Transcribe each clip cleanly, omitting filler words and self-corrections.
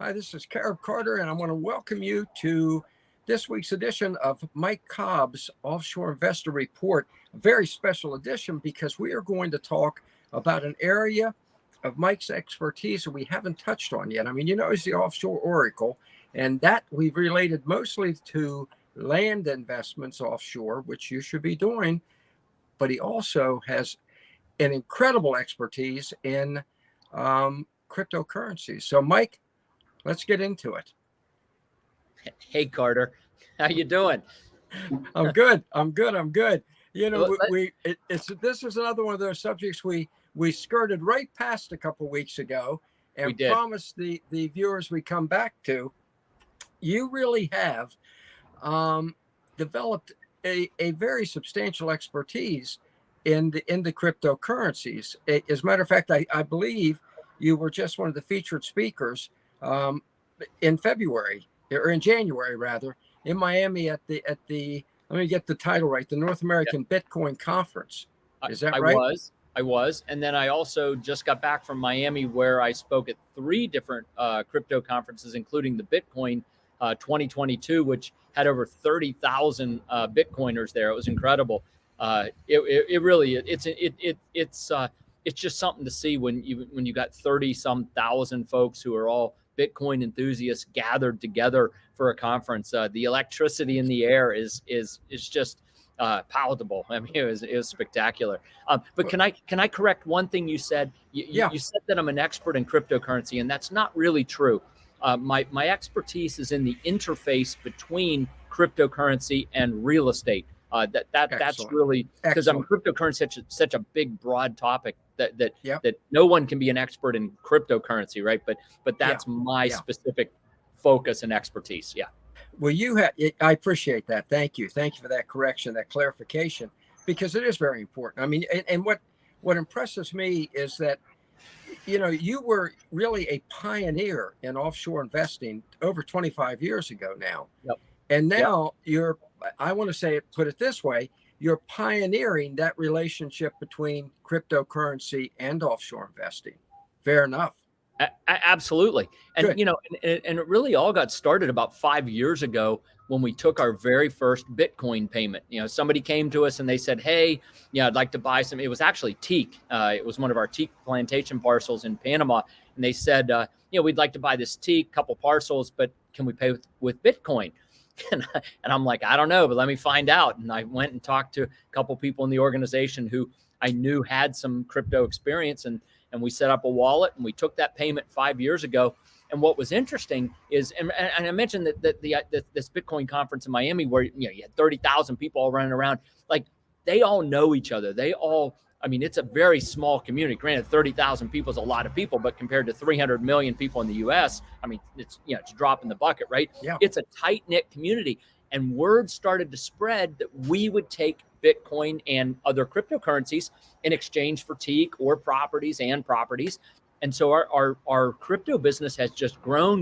Hi, this is Carter, and I want to welcome you to this week's edition of Mike Cobb's Offshore Investor Report, a very special edition because we are going to talk about an area of Mike's expertise that we haven't touched on yet. I mean, he's the Offshore Oracle, and that we've related mostly to land investments offshore, which you should be doing, but he also has an incredible expertise in cryptocurrencies. So, Mike, let's get into it. Hey, Carter, how you doing? I'm good. This is another one of those subjects we skirted right past a couple weeks ago and promised the viewers we come back to. You really have developed a very substantial expertise in the cryptocurrencies. As a matter of fact, I believe you were just one of the featured speakers in February, or in January rather, in Miami at the let me get the title right, the North American Bitcoin Conference. Is that right? I was. And then I also just got back from Miami, where I spoke at 3 different crypto conferences, including the Bitcoin 2022, which had over 30,000 Bitcoiners there. It was incredible. It's just something to see when you got 30-some thousand folks who are all Bitcoin enthusiasts gathered together for a conference. The electricity in the air is just palatable. I mean, it was spectacular. But can I correct one thing you said? You said that I'm an expert in cryptocurrency, and that's not really true. My expertise is in the interface between cryptocurrency and real estate. That's really because cryptocurrency such a big, broad topic that no one can be an expert in cryptocurrency, right? But that's my specific focus and expertise. Yeah. Well, I appreciate that. Thank you for that correction, that clarification, because it is very important. I mean, and what impresses me is that you were really a pioneer in offshore investing over 25 years ago now. Yep. And now I want to put it this way, you're pioneering that relationship between cryptocurrency and offshore investing. Fair enough. Absolutely. And, and it really all got started about 5 years ago when we took our very first Bitcoin payment. Somebody came to us and they said, hey, I'd like to buy some. It was actually teak. It was one of our teak plantation parcels in Panama. And they said, we'd like to buy this teak, couple parcels, but can we pay with Bitcoin? And I'm like, I don't know, but let me find out. And I went and talked to a couple people in the organization who I knew had some crypto experience, and we set up a wallet, and we took that payment 5 years ago. And what was interesting is, and I mentioned that this Bitcoin conference in Miami, where you had 30,000 people all running around, like they all know each other. It's a very small community. Granted, 30,000 people is a lot of people, but compared to 300 million people in the U.S., it's a drop in the bucket, right? Yeah. It's a tight-knit community. And word started to spread that we would take Bitcoin and other cryptocurrencies in exchange for teak or properties. And so our crypto business has just grown.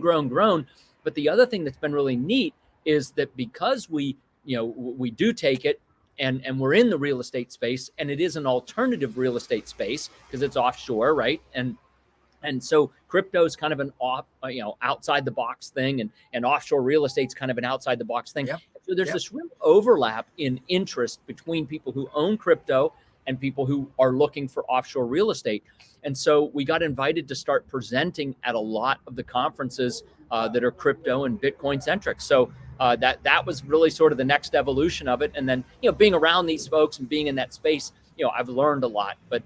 But the other thing that's been really neat is that because we do take it, and we're in the real estate space, and it is an alternative real estate space because it's offshore, right? And so crypto is kind of an outside the box thing, and offshore real estate's kind of an outside the box thing. Yep. So there's this real overlap in interest between people who own crypto and people who are looking for offshore real estate. And so we got invited to start presenting at a lot of the conferences that are crypto and Bitcoin centric. So that was really sort of the next evolution of it. And then, being around these folks and being in that space, I've learned a lot, but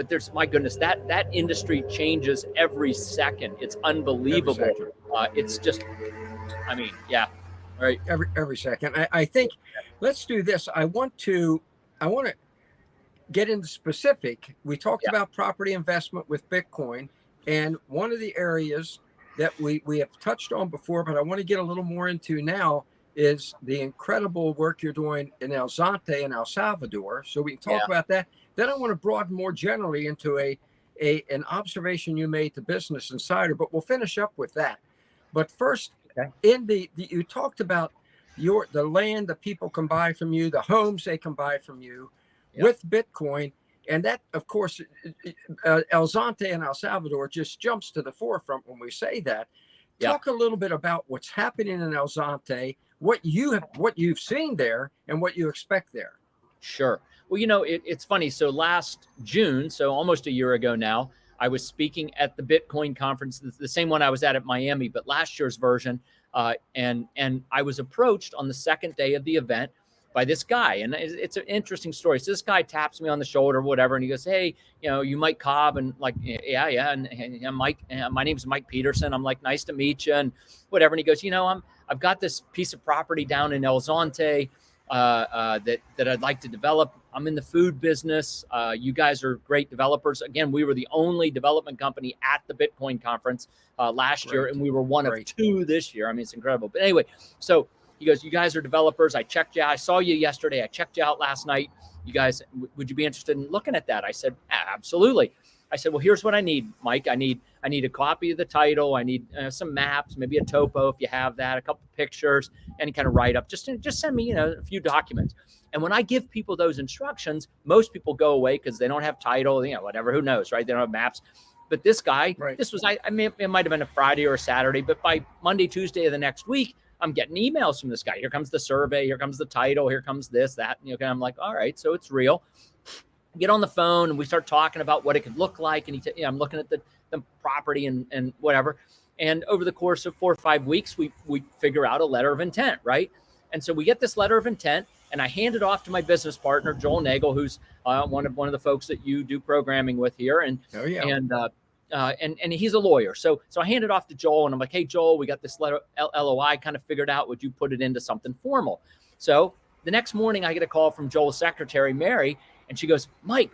there's, my goodness, that industry changes every second. It's unbelievable. It's just, right. Every second. I think let's do this. I want to get into specific. We talked about property investment with Bitcoin, and one of the areas that we have touched on before, but I want to get a little more into now, is the incredible work you're doing in El Zonte and El Salvador. So we can talk about that. Then I want to broaden more generally into an observation you made to Business Insider, but we'll finish up with that. But first, you talked about the land that people can buy from you, the homes they can buy from you with Bitcoin. And that, of course, El Zonte and El Salvador just jumps to the forefront when we say that. Talk a little bit about what's happening in El Zonte, what you've seen there, and what you expect there. Sure. Well, it's funny. So last June, so almost a year ago now, I was speaking at the Bitcoin conference, the same one I was at Miami, but last year's version. And I was approached on the second day of the event by this guy. And it's an interesting story. So this guy taps me on the shoulder, whatever, and he goes, "Hey, you Mike Cobb?" And like, yeah. And Mike, my name's Mike Peterson. I'm like, "Nice to meet you," and whatever. And he goes, I've got this piece of property down in El Zonte that I'd like to develop. I'm in the food business. You guys are great developers. Again, we were the only development company at the Bitcoin conference last year, and we were one of two this year. I mean, it's incredible. But anyway, so he goes, "You guys are developers. I checked you out. I saw you yesterday. I checked you out last night. You guys, would you be interested in looking at that?" I said, "Absolutely." I said, "Well, here's what I need, Mike. I need a copy of the title. I need some maps, maybe a topo if you have that, a couple pictures, any kind of write up. Just send me, a few documents." And when I give people those instructions, most people go away because they don't have title, whatever. Who knows, right? They don't have maps. But this guy, this was it might have been a Friday or a Saturday, but by Monday, Tuesday of the next week, I'm getting emails from this guy. Here comes the survey. Here comes the title. Here comes this, that. And I'm like, all right, so it's real. Get on the phone and we start talking about what it could look like. And I'm looking at the property and whatever. And over the course of 4 or 5 weeks, we figure out a letter of intent, right? And so we get this letter of intent, and I hand it off to my business partner, Joel Nagel, who's one of the folks that you do programming with here. And and he's a lawyer. So I hand it off to Joel, and I'm like, "Hey, Joel, we got this letter LOI kind of figured out. Would you put it into something formal?" So the next morning, I get a call from Joel's secretary, Mary, and she goes, Mike,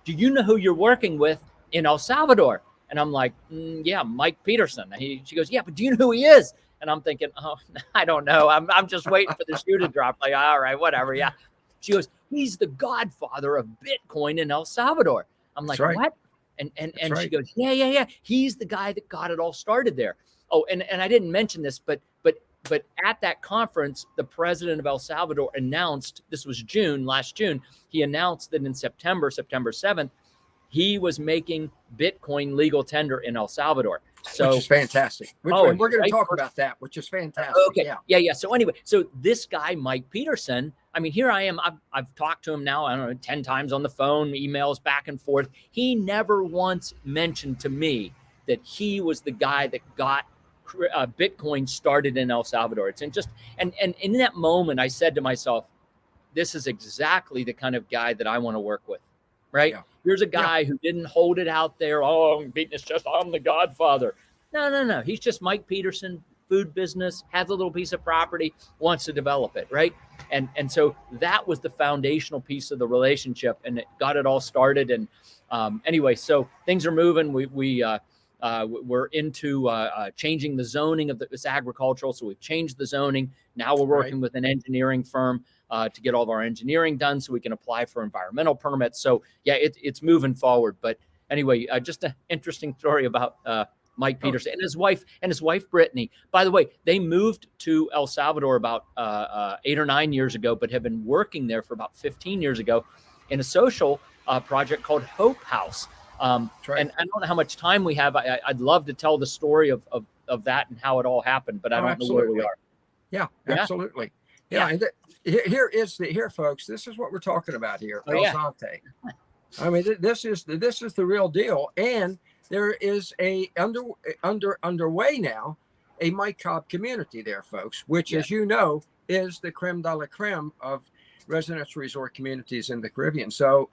do you know who you're working with in El Salvador? And I'm like, "Yeah, Mike Peterson." She goes, "Yeah, but do you know who he is?" And I'm thinking, "Oh, I don't know. I'm just waiting for the shoe to drop." Like, all right, whatever. Yeah. She goes, "He's the godfather of Bitcoin in El Salvador." I'm like, "What?" And she goes, yeah. He's the guy that got it all started there. Oh, and I didn't mention this, but at that conference, the president of El Salvador announced, this was last June, he announced that in September 7th, he was making Bitcoin legal tender in El Salvador. So, which is fantastic. We're going to talk about that, which is fantastic. Okay. Yeah. So anyway, so this guy, Mike Peterson, I mean, here I am. I've talked to him now, I don't know, 10 times on the phone, emails back and forth. He never once mentioned to me that he was the guy that got Bitcoin started in El Salvador. It's and in that moment, I said to myself, this is exactly the kind of guy that I want to work with, right? Yeah. Here's a guy who didn't hold it out there. "Oh, I'm beating his chest. I'm the godfather." No. He's just Mike Peterson, food business, has a little piece of property, wants to develop it, right? And so that was the foundational piece of the relationship, and it got it all started. And anyway, so things are moving. We're into changing the zoning of this agricultural. So we've changed the zoning. Now we're working with an engineering firm to get all of our engineering done so we can apply for environmental permits. So yeah, it's moving forward. But anyway, just an interesting story about Mike Peterson and his wife, Brittany. By the way, they moved to El Salvador about 8 or 9 years ago, but have been working there for about 15 years ago in a social project called Hope House. And I don't know how much time we have. I'd love to tell the story of that and how it all happened, but I don't know where we are. Yeah, absolutely. Yeah. And here, folks, this is what we're talking about here. El Zonte. I mean, this is the real deal. And there is underway now a Mike Cobb community there, folks, which, as you know, is the creme de la creme of residential resort communities in the Caribbean. So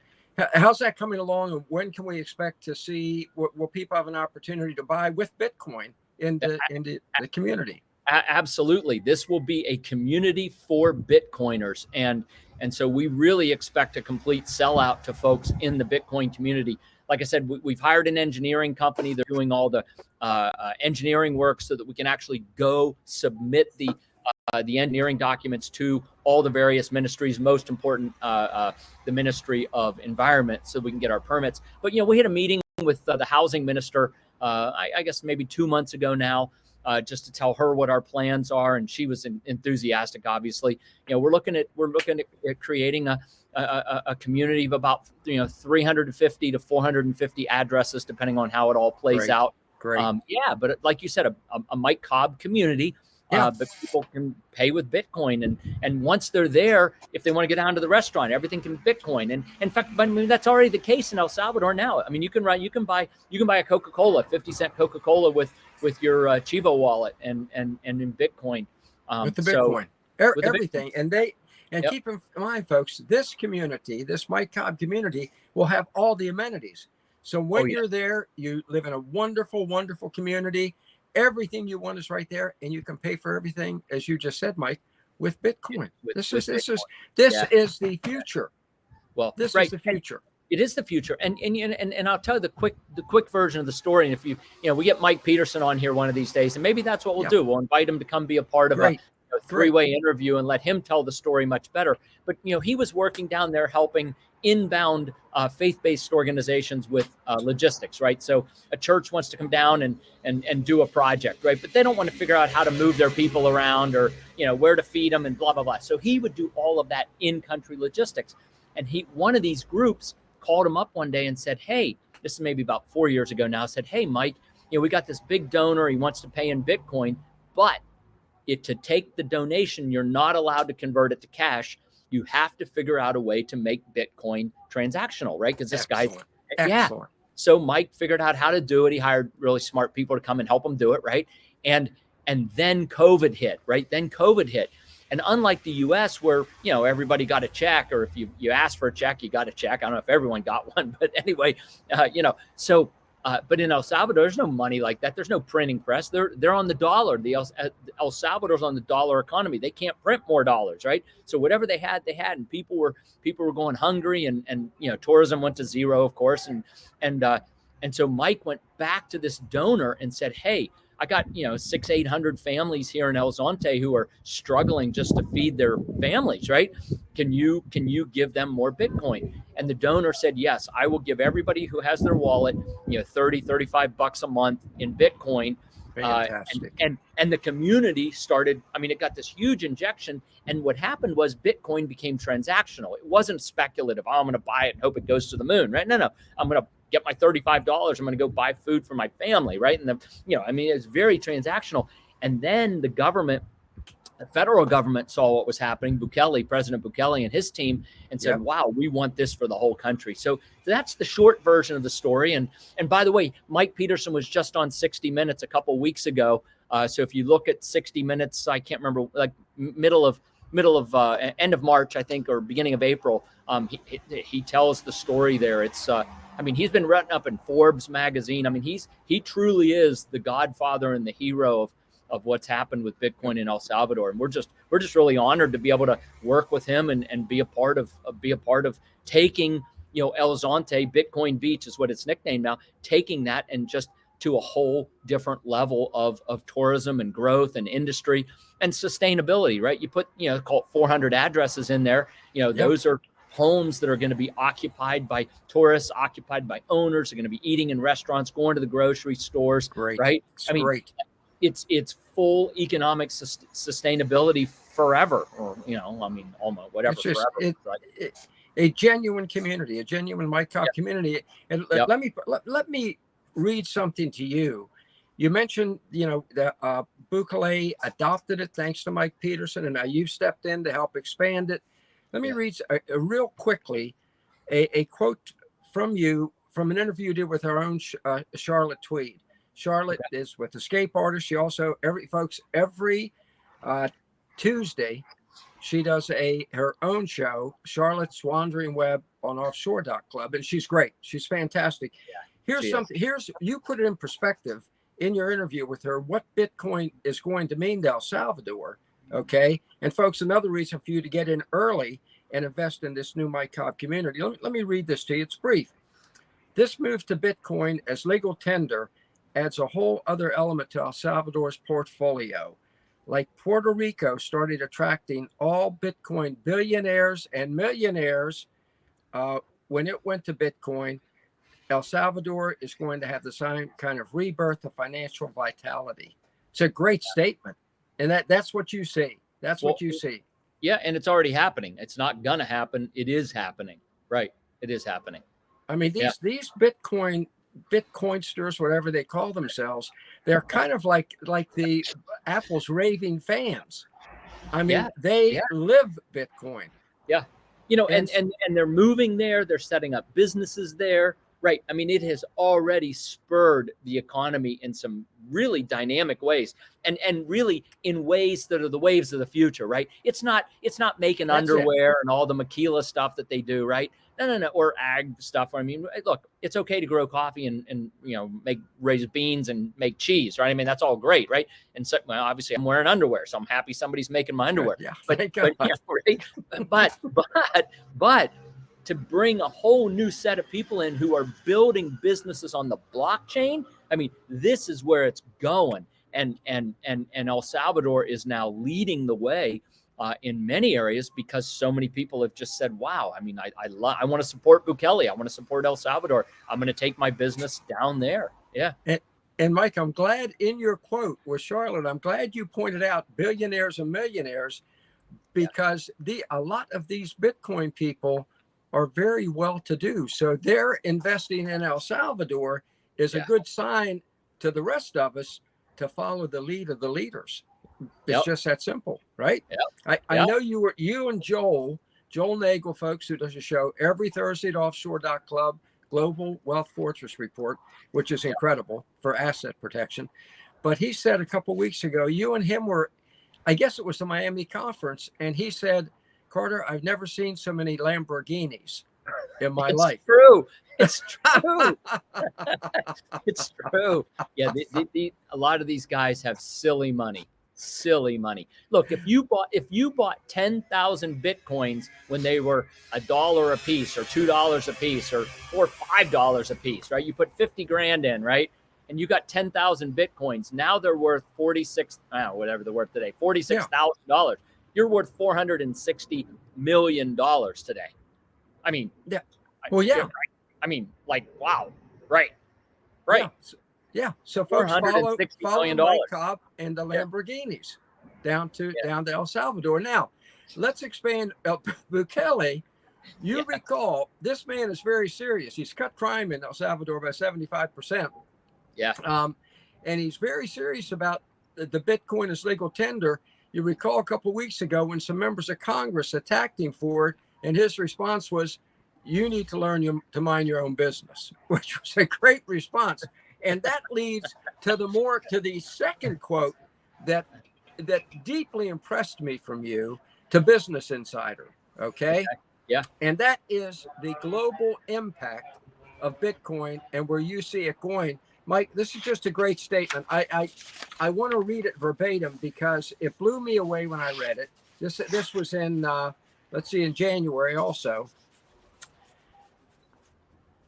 how's that coming along, and when can we expect to see, will people have an opportunity to buy with Bitcoin in the community? Absolutely. This will be a community for Bitcoiners. And so we really expect a complete sellout to folks in the Bitcoin community. Like I said, we've hired an engineering company. They're doing all the engineering work so that we can actually go submit the engineering documents to all the various ministries, most important, the Ministry of Environment, so we can get our permits. But, we had a meeting with the housing minister, I guess maybe 2 months ago now, just to tell her what our plans are. And she was enthusiastic, obviously. We're looking at creating a community of about 350 to 450 addresses, depending on how it all plays out. Great. Yeah, but like you said, a Mike Cobb community. Yeah. But people can pay with Bitcoin, and once they're there, if they want to get down to the restaurant, everything can Bitcoin. And in fact, I mean, that's already the case in El Salvador now. I mean, you can buy a Coca-Cola, 50-cent Coca-Cola with your Chivo wallet and in Bitcoin. With the So Bitcoin, with the everything. Bitcoin. And Yep. keep in mind, folks, this community, this Mike Cobb community, will have all the amenities. So when you're there, you live in a wonderful, wonderful community. Everything you want is right there, and you can pay for everything, as you just said, Mike, with Bitcoin. This is the future. Well, this right. is the future. It is the future, and I'll tell you the quick version of the story. And if we get Mike Peterson on here one of these days, and maybe that's what we'll do. We'll invite him to come be a part of a three-way interview and let him tell the story much better. But he was working down there helping inbound faith-based organizations with logistics, right? So a church wants to come down and do a project, right? But they don't want to figure out how to move their people around or where to feed them and blah blah blah. So he would do all of that in-country logistics. And one of these groups called him up one day and said, "Hey," this is maybe about 4 years ago now, said, "Hey, Mike, we got this big donor. He wants to pay in Bitcoin, but to take the donation, you're not allowed to convert it to cash. You have to figure out a way to make Bitcoin transactional, right? Because this guy, yeah." So Mike figured out how to do it. He hired really smart people to come and help him do it, right? And then COVID hit, right? Then COVID hit. And unlike the US where, everybody got a check, or if you asked for a check, you got a check. I don't know if everyone got one, but anyway, but in El Salvador, there's no money like that. There's no printing press. They're on the dollar. El Salvador's on the dollar economy. They can't print more dollars, right? So whatever they had, and people were going hungry, and tourism went to zero, of course, and so Mike went back to this donor and said, "Hey, I got 600-800 families here in El Zonte who are struggling just to feed their families, right? Can you give them more Bitcoin?" And the donor said, "Yes, I will give everybody who has their wallet, $30-35 a month in Bitcoin." Fantastic. And the community started. I mean, it got this huge injection. And what happened was Bitcoin became transactional. It wasn't speculative. "Oh, I'm going to buy it and hope it goes to the moon," right? No. I'm going to get my $35. I'm going to go buy food for my family, right? And it's very transactional. And then the federal government saw what was happening. President Bukele and his team, and said, "Wow, we want this for the whole country." So that's the short version of the story. And by the way, Mike Peterson was just on 60 Minutes a couple weeks ago. So if you look at 60 Minutes, I can't remember, like middle of end of March, I think, or beginning of April. He tells the story there. It's he's been written up in Forbes magazine. I mean, he truly is the godfather and the hero of what's happened with Bitcoin in El Salvador. And we're just really honored to be able to work with him and be a part of taking, El Zonte, Bitcoin Beach is what it's nicknamed now, taking that and just to a whole different level of tourism and growth and industry and sustainability, right? You put, call it 400 addresses in there, those are homes that are going to be occupied by tourists, occupied by owners. They're going to be eating in restaurants, going to the grocery stores, right? Great. It's full economic sustainability forever, or almost whatever. It's just, forever, right? A genuine community, a genuine Mike Cobb community. And let me read something to you. You mentioned, that Bukele adopted it thanks to Mike Peterson, and now you've stepped in to help expand it. Let me read real quickly a quote from you from an interview you did with our own Charlotte Tweed. Charlotte is with Escape Artists. She also, every Tuesday, she does her own show, Charlotte's Wandering Web, on Offshore Club, and she's great. She's fantastic. Here's you put it in perspective in your interview with her, what Bitcoin is going to mean to El Salvador. Okay. And folks, another reason for you to get in early and invest in this new Mike Cobb community. Let me read this to you. It's brief. "This move to Bitcoin as legal tender adds a whole other element to El Salvador's portfolio. Like Puerto Rico started attracting all Bitcoin billionaires and millionaires when it went to Bitcoin, El Salvador is going to have the same kind of rebirth of financial vitality." It's a great statement. And that's what you see. That's what you see. Yeah, and it's already happening. It's not going to happen. It is happening. Right. It is happening. I mean, these Bitcoin Bitcoinsters, whatever they call themselves, they're kind of like the Apple's raving fans. I mean, Yeah. they Yeah. live Bitcoin. Yeah. And And they're moving there. They're setting up businesses there. Right. I mean, it has already spurred the economy in some really dynamic ways, and really in ways that are the waves of the future. Right. It's not making that's it. underwear and all the maquila stuff that they do. Right. No. Or ag stuff. I mean, look, it's okay to grow coffee and raise beans and make cheese. Right. I mean, that's all great. Right. And so, well, obviously, I'm wearing underwear, so I'm happy somebody's making my underwear. Yeah. But Thank God. but to bring a whole new set of people in who are building businesses on the blockchain, I mean, this is where it's going. And El Salvador is now leading the way in many areas because so many people have just said, wow, I mean, I want to support Bukele. I want to support El Salvador. I'm going to take my business down there. Yeah. And Mike, I'm glad in your quote with Charlotte, I'm glad you pointed out billionaires and millionaires, because a lot of these Bitcoin people are very well to do. So they're investing in El Salvador is a good sign to the rest of us to follow the lead of the leaders. It's just that simple, right? I know you and Joel Nagel, folks, who does a show every Thursday at Offshore.club, Global Wealth Fortress Report, which is incredible for asset protection. But he said a couple of weeks ago, you and him were, I guess it was the Miami conference, and he said, Carter, I've never seen so many Lamborghinis in my life. True. It's true. It's true. Yeah, a lot of these guys have silly money. Look, if you bought 10,000 Bitcoins when they were $1 a piece or $2 a piece or $5 a piece, right? You put 50 grand in, right? And you got 10,000 Bitcoins. Now they're worth whatever they're worth today, $46,000. You're worth $460 million today. I mean, yeah. Well, yeah. Right? I mean, like, wow. Right. Yeah. So folks, follow Mike Cobb and the Lamborghinis down to El Salvador. Now, let's expand. Bukele, you recall, this man is very serious. He's cut crime in El Salvador by 75%. Yeah. And he's very serious about the Bitcoin as legal tender. You recall a couple of weeks ago when some members of Congress attacked him for it, and his response was, you need to learn to mind your own business, which was a great response. And that leads to the second quote that deeply impressed me from you to Business Insider. Okay. Yeah. And that is the global impact of Bitcoin and where you see it going. Mike, this is just a great statement. I want to read it verbatim because it blew me away when I read it. This was in, in January also.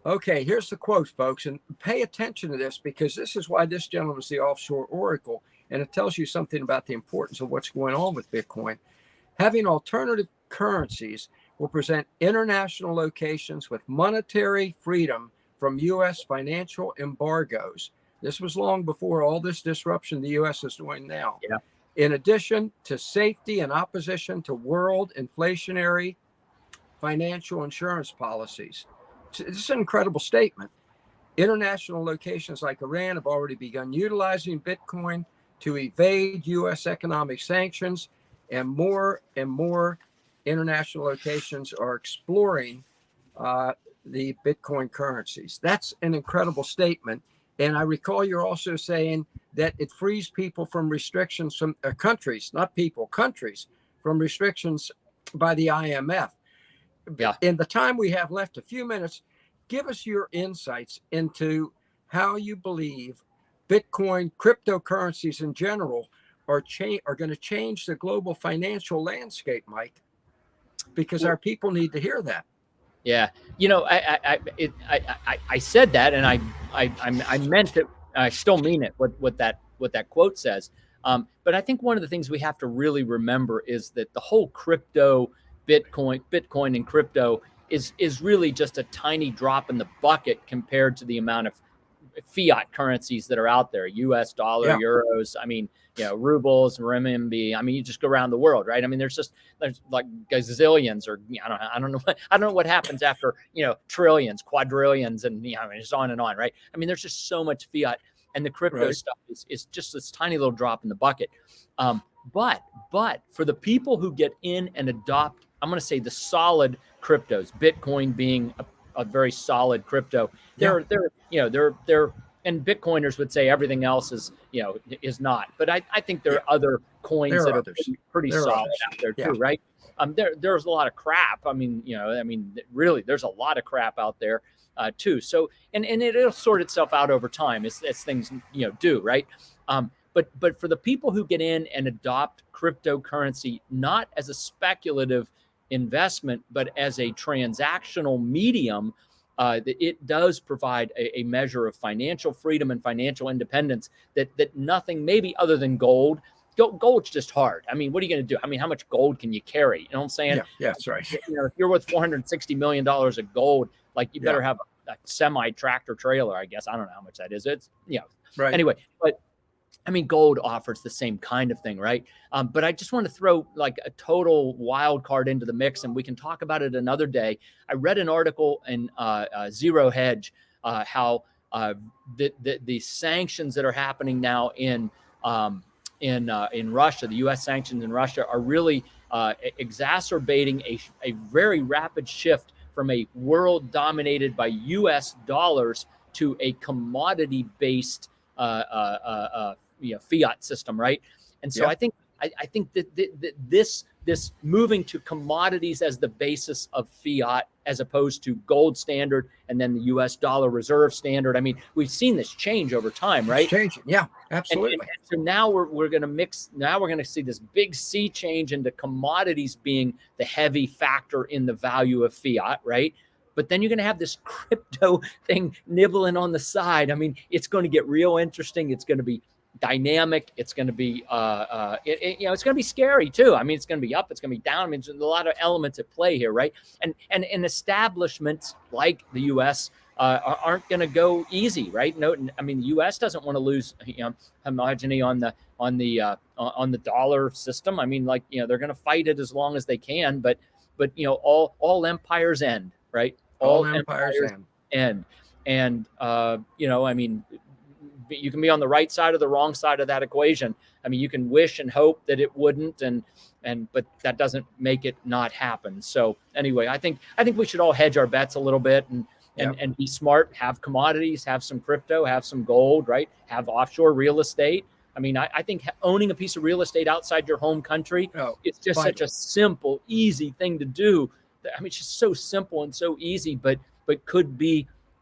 Okay, here's the quote, folks, and pay attention to this because this is why this gentleman is the Offshore Oracle, and it tells you something about the importance of what's going on with Bitcoin. Having alternative currencies will present international locations with monetary freedom from U.S. financial embargoes. This was long before all this disruption the U.S. is doing now. Yeah. In addition to safety and opposition to world inflationary financial insurance policies. This is an incredible statement. International locations like Iran have already begun utilizing Bitcoin to evade U.S. economic sanctions, and more international locations are exploring the Bitcoin currencies. That's an incredible statement. And I recall you're also saying that it frees people from restrictions from countries, not people, countries, from restrictions by the IMF. Yeah. In the time we have left, a few minutes, give us your insights into how you believe Bitcoin, cryptocurrencies in general, are going to change the global financial landscape, Mike, because our people need to hear that. Yeah, I said that, and I meant it. I still mean it. What that quote says. But I think one of the things we have to really remember is that the whole crypto, Bitcoin and crypto is really just a tiny drop in the bucket compared to the amount of fiat currencies that are out there, US dollar, euros, I mean, rubles, renminbi. I mean, you just go around the world, right? I mean, there's like gazillions, or I don't know what happens after, trillions, quadrillions, and I mean, it's on and on, right? I mean, there's just so much fiat, and the crypto stuff is just this tiny little drop in the bucket. But for the people who get in and adopt, I'm going to say the solid cryptos, Bitcoin being a very solid crypto, they're and Bitcoiners would say everything else is not, but I think there are other coins that are pretty solid out there too, right? There's a lot of crap. I mean, really, there's a lot of crap out there too. So, and it'll sort itself out over time as things do, right? But for the people who get in and adopt cryptocurrency, not as a speculative investment, but as a transactional medium, it does provide a measure of financial freedom and financial independence that nothing, maybe other than gold. Gold's just hard. I mean, what are you going to do? I mean, how much gold can you carry? You know what I'm saying? Yeah, that's right. If you're worth $460 million of gold, like you better have a semi tractor trailer, I guess. I don't know how much that is. It's, right. Anyway, but I mean, gold offers the same kind of thing, right? But I just want to throw like a total wild card into the mix, and we can talk about it another day. I read an article in Zero Hedge, how the sanctions that are happening now in Russia, the U.S. sanctions in Russia, are really exacerbating a very rapid shift from a world dominated by U.S. dollars to a commodity-based fiat system, right? And so I think that this moving to commodities as the basis of fiat, as opposed to gold standard and then the U.S. dollar reserve standard. I mean, we've seen this change over time, right? It's changing, yeah, absolutely. And so now we're going to mix. Now we're going to see this big sea change into commodities being the heavy factor in the value of fiat, right? But then you're going to have this crypto thing nibbling on the side. I mean, it's going to get real interesting. It's going to be dynamic. It's going to be, it's going to be scary too. I mean, it's going to be up. It's going to be down. I mean, there's a lot of elements at play here, right? And establishments like the U.S. Aren't going to go easy, right? No, I mean, the U.S. doesn't want to lose homogeny on the dollar system. I mean, like, they're going to fight it as long as they can, but all empires end, right? All empires end. And I mean, you can be on the right side or the wrong side of that equation. I mean, you can wish and hope that it wouldn't, but that doesn't make it not happen. So anyway, I think we should all hedge our bets a little bit and be smart, have commodities, have some crypto, have some gold, right? Have offshore real estate. I mean, I think owning a piece of real estate outside your home country, it's just such a simple, easy thing to do. I mean, it's just so simple and so easy, but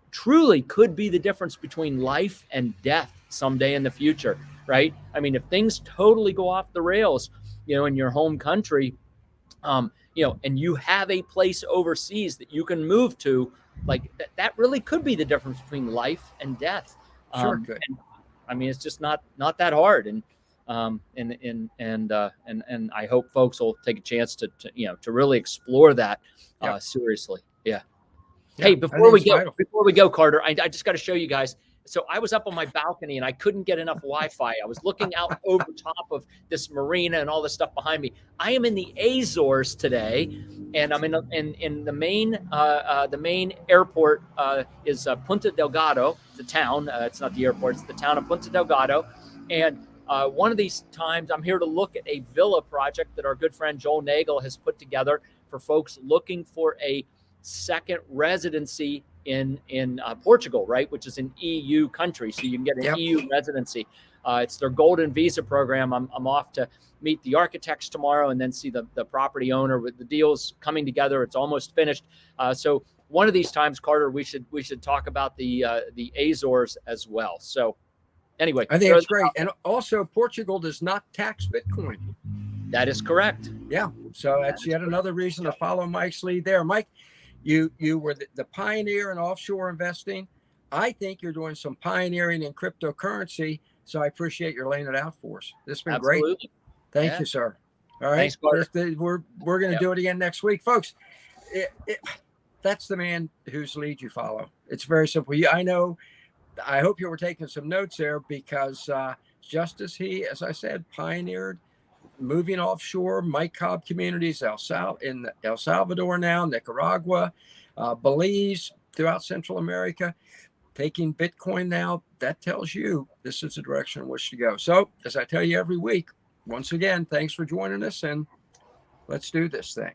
truly could be the difference between life and death someday in the future, right? I mean, if things totally go off the rails, in your home country, and you have a place overseas that you can move to, like that really could be the difference between life and death. Sure could. And, I mean, it's just not that hard, and I hope folks will take a chance to really explore that seriously. Yeah. Hey, before we go, Carter, I just got to show you guys. So I was up on my balcony and I couldn't get enough Wi-Fi. I was looking out over top of this marina and all this stuff behind me. I am in the Azores today, and I'm in the main airport is Punta Delgado, the town. It's not the airport; it's the town of Punta Delgado. And one of these times, I'm here to look at a villa project that our good friend Joel Nagel has put together for folks looking for a second residency in Portugal, right, which is an EU country, so you can get an EU residency. It's their golden visa program. I'm off to meet the architects tomorrow and then see the property owner. With the deals coming together, it's almost finished. So one of these times, Carter, we should talk about the Azores as well. So anyway, I think it's great. And also, Portugal does not tax Bitcoin. That is correct. Yeah. So that's yet another reason to follow Mike's lead there. Mike, you were the pioneer in offshore investing. I think you're doing some pioneering in cryptocurrency. So I appreciate your laying it out for us. This has been great. Thank you, sir. All right. Thanks, we're going to do it again next week, folks. That's the man whose lead you follow. It's very simple. I know I hope you were taking some notes there, because just as he, as I said, pioneered moving offshore, Mike Cobb communities, in El Salvador now, Nicaragua, Belize, throughout Central America, taking Bitcoin now, that tells you this is the direction in which to go. So, as I tell you every week, once again, thanks for joining us, and let's do this thing.